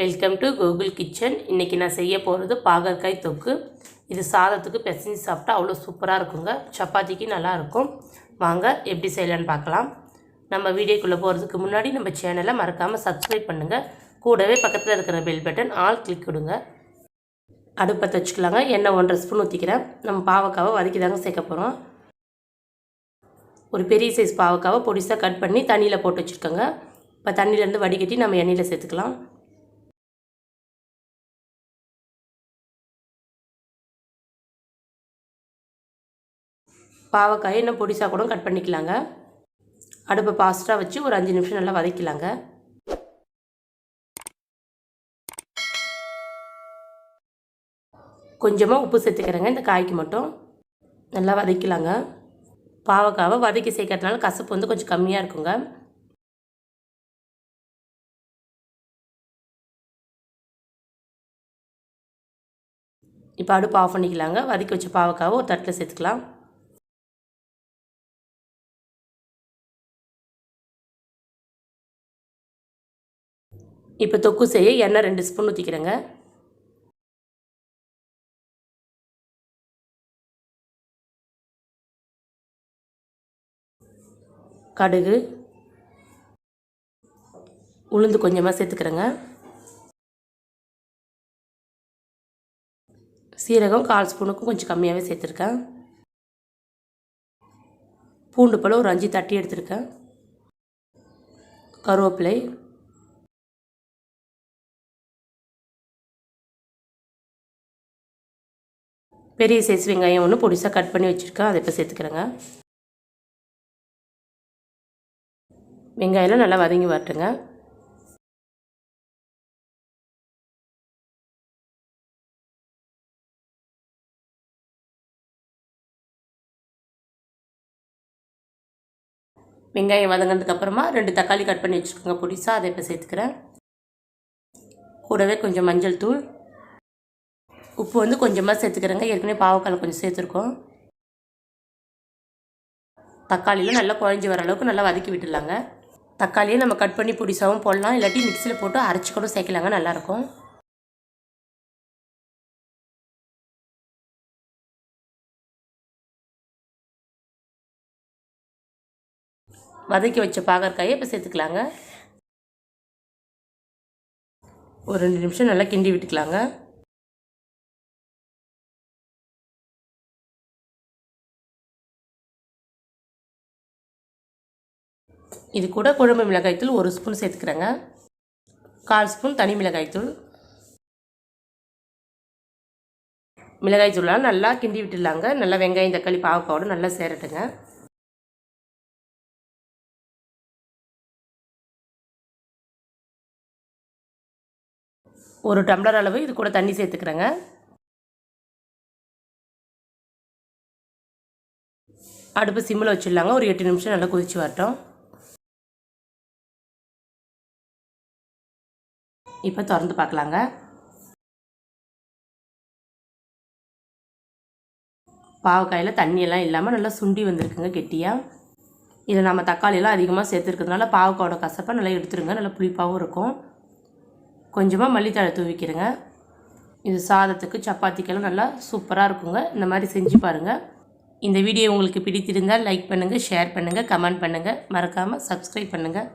Welcome to Gokul kitchen. இன்றைக்கி நான் செய்ய போகிறது பாகற்காய் தொக்கு. இது சாதத்துக்கு பிசைஞ்சு சாப்பிட்டா அவ்வளோ சூப்பராக இருக்குங்க. சப்பாத்திக்கு நல்லாயிருக்கும். வாங்க எப்படி செய்யலான்னு பார்க்கலாம். நம்ம வீடியோக்குள்ளே போகிறதுக்கு முன்னாடி நம்ம சேனலை மறக்காமல் சப்ஸ்கிரைப் பண்ணுங்கள். கூடவே பக்கத்தில் இருக்கிற பெல் பட்டன் ஆல் கிளிக் கொடுங்க. அடுப்பத்தை வச்சுக்கலாங்க. எண்ணெய் 1.5 ஸ்பூன் ஊற்றிக்கிறேன். நம்ம பாவக்காவை வதக்கி தாங்க சேர்க்க போகிறோம். ஒரு பெரிய சைஸ் பாவக்காவை பொடிசாக கட் பண்ணி தண்ணியில் போட்டு வச்சுருக்கோங்க. இப்போ தண்ணியிலேருந்து வடிகட்டி நம்ம எண்ணெயில் சேர்த்துக்கலாம். பாவக்காயை இன்னும் பொடிசாக கூட கட் பண்ணிக்கலாங்க. அடுப்பை ஃபாஸ்ட்டாக வச்சு ஒரு 5 நிமிஷம் நல்லா வதக்கலாங்க. கொஞ்சமாக உப்பு சேர்த்துக்கிறேங்க. இந்த காய்க்கு மட்டும் நல்லா வதக்கலாங்க. பாவக்காவை வதக்கி சேர்க்கறதுனால கசப்பு வந்து கொஞ்சம் கம்மியாக இருக்குங்க. இப்போ அடுப்பு ஆஃப் பண்ணிக்கலாங்க. வதக்கி வச்ச பாவக்காவை ஒரு தட்டில் சேர்த்துக்கலாம். இப்போ தொக்கு செய்ய எண்ணெய் 2 ஸ்பூன் ஊற்றிக்கிறேங்க. கடுகு, உளுந்து கொஞ்சமாக சேர்த்துக்கிறேங்க. சீரகம் 1/4 ஸ்பூனுக்கும் கொஞ்சம் கம்மியாகவே சேர்த்துருக்கேன். பூண்டு பழம் ஒரு 5 தட்டி எடுத்துருக்கேன். கருவேப்பிலை, பெரிய சைஸ் வெங்காயம் ஒன்று பொடிசாக கட் பண்ணி வச்சுருக்கேன். அதை இப்போ சேர்த்துக்கிறேங்க. வெங்காயம்லாம் நல்லா வதங்கி வரட்டுங்க. வெங்காயம் வதங்கினதுக்கப்புறமா 2 தக்காளி கட் பண்ணி வச்சுருக்கோங்க பொடிசாக. அதை இப்போ சேர்த்துக்கிறேன். கூடவே கொஞ்சம் மஞ்சள் தூள், உப்பு வந்து கொஞ்சமாக சேர்த்துக்கிறேங்க. ஏற்கனவே பாவக்காய் கொஞ்சம் சேர்த்துருக்கோம். தக்காளியில் நல்லா குழஞ்சி வர அளவுக்கு நல்லா வதக்கி விட்டுடலாங்க. தக்காளியை நம்ம கட் பண்ணி பொடிசாகவும் போடலாம், இல்லாட்டி மிக்சியில் போட்டு அரைச்சி கூட சேர்க்கலாங்க, நல்லாயிருக்கும். வதக்கி வச்ச பாகற்காயை இப்போ சேர்த்துக்கலாங்க. ஒரு 2 நிமிஷம் நல்லா கிண்டி விட்டுக்கலாங்க. இது கூட குழம்பு மிளகாய்த்தூள் 1 ஸ்பூன் சேர்த்துக்கிறேங்க. 1/4 ஸ்பூன் தனி மிளகாய்த்தூள். மிளகாய்த்தூளால் நல்லா கிண்டி விட்டுடலாங்க. நல்லா வெங்காயம் தக்காளி பாவக்காவோடு நல்லா சேரட்டுங்க. ஒரு டம்ளர் அளவு இது கூட தண்ணி சேர்த்துக்கிறேங்க. அடுப்பு சிம்மில் வச்சிடலாங்க. ஒரு 8 நிமிஷம் நல்லா கொதிச்சு வரட்டும். இப்போ திறந்து பார்க்கலாங்க. பாவக்காயில் தண்ணியெல்லாம் இல்லாமல் நல்லா சுண்டி வந்திருக்குங்க கெட்டியாக. இதில் நம்ம தக்காளியெல்லாம் அதிகமாக சேர்த்துருக்கிறதுனால பாவக்காயோட கசப்பை நல்லா எடுத்துருங்க. நல்லா புளிப்பாகவும் இருக்கும். கொஞ்சமாக மல்லித்தழை தூவிக்கிறேங்க. இது சாதத்துக்கு சப்பாத்திக்கெல்லாம் நல்லா சூப்பராக இருக்குங்க. இந்த மாதிரி செஞ்சு பாருங்கள். இந்த வீடியோ உங்களுக்கு பிடித்திருந்தால் லைக் பண்ணுங்கள், ஷேர் பண்ணுங்கள், கமெண்ட் பண்ணுங்கள். மறக்காமல் சப்ஸ்கிரைப் பண்ணுங்கள்.